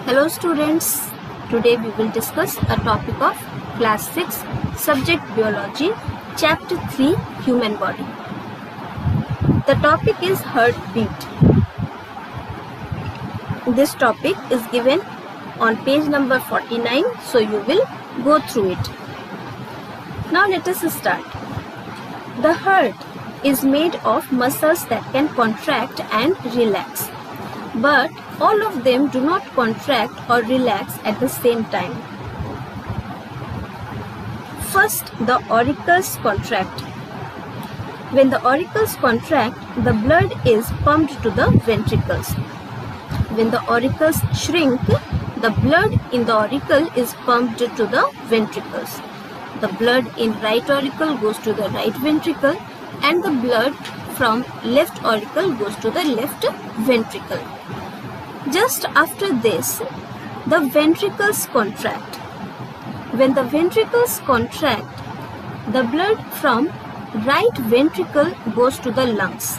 Hello students, today we will discuss a topic of class 6 subject biology chapter 3 human body. The topic is heartbeat. This topic is given on page number 49, so you will go through it. Now let us start. The heart is made of muscles that can contract and relax, but all of them do not contract or relax at the same time. First, the auricles contract. When the auricles contract, the blood is pumped to the ventricles. When the auricles shrink, the blood in the auricle is pumped to the ventricles. The blood in right auricle goes to the right ventricle, and the blood from left auricle goes to the left ventricle. Just after this, the ventricles contract. When the ventricles contract, the blood from right ventricle goes to the lungs.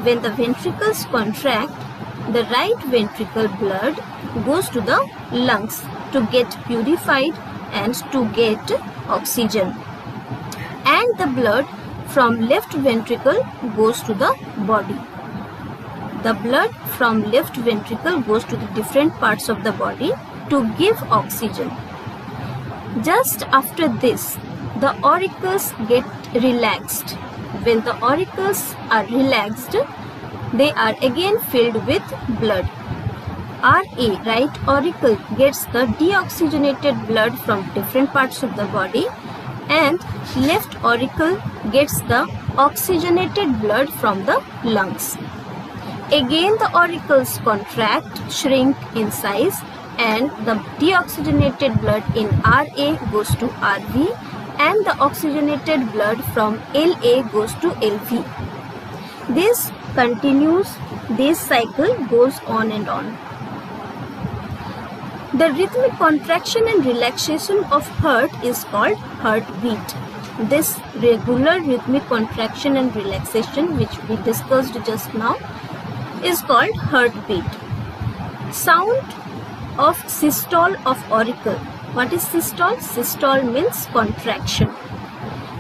When the ventricles contract, the right ventricle blood goes to the lungs to get purified and to get oxygen. And the blood from left ventricle goes to the body. The blood from left ventricle goes to the different parts of the body to give oxygen. Just after this, the auricles get relaxed. When the auricles are relaxed, they are again filled with blood. RA, right auricle, gets the deoxygenated blood from different parts of the body, and left auricle gets the oxygenated blood from the lungs. Again the auricles contract, shrink in size, and the deoxygenated blood in RA goes to RV, and the oxygenated blood from LA goes to LV. This continues, this cycle goes on and on. The rhythmic contraction and relaxation of heart is called heartbeat. This regular rhythmic contraction and relaxation, which we discussed just now, is called heartbeat. Sound of systole of auricle. What is systole? Systole means contraction.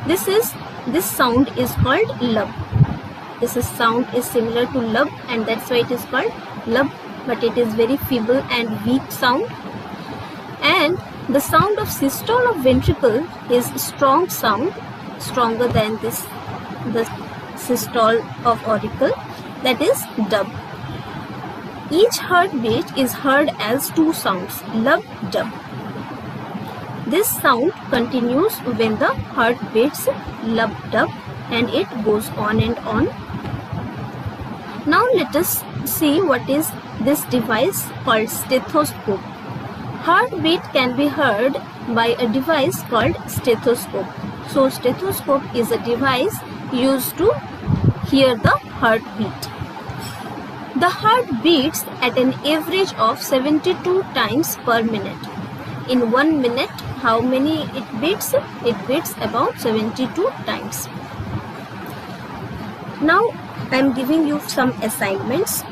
This sound is called lub. Sound is similar to lub, and that's why it is called lub, but it is very feeble and weak sound. And the sound of systole of ventricle is strong sound, stronger than the systole of auricle, that is dub. Each heartbeat is heard as two sounds, lub, dub. This sound continues when the heart beats lub, dub, and it goes on and on. Now let us see what is this device called stethoscope. Heartbeat can be heard by a device called stethoscope. So stethoscope is a device used to hear the heartbeat. The heart beats at an average of 72 times per minute. In 1 minute, how many it beats? It beats about 72 times. Now I am giving you some assignments.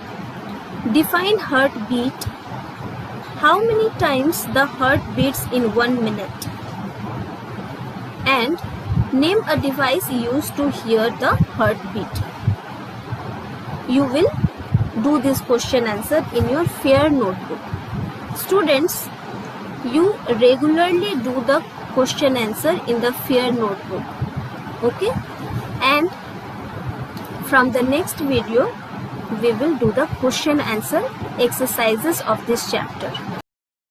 Define heartbeat. How many times the heart beats in 1 minute? And name a device used to hear the heartbeat. You will do this question answer in your fair notebook. Students, you regularly do the question answer in the fair notebook. Okay? And from the next video, we will do the question answer exercises of this chapter.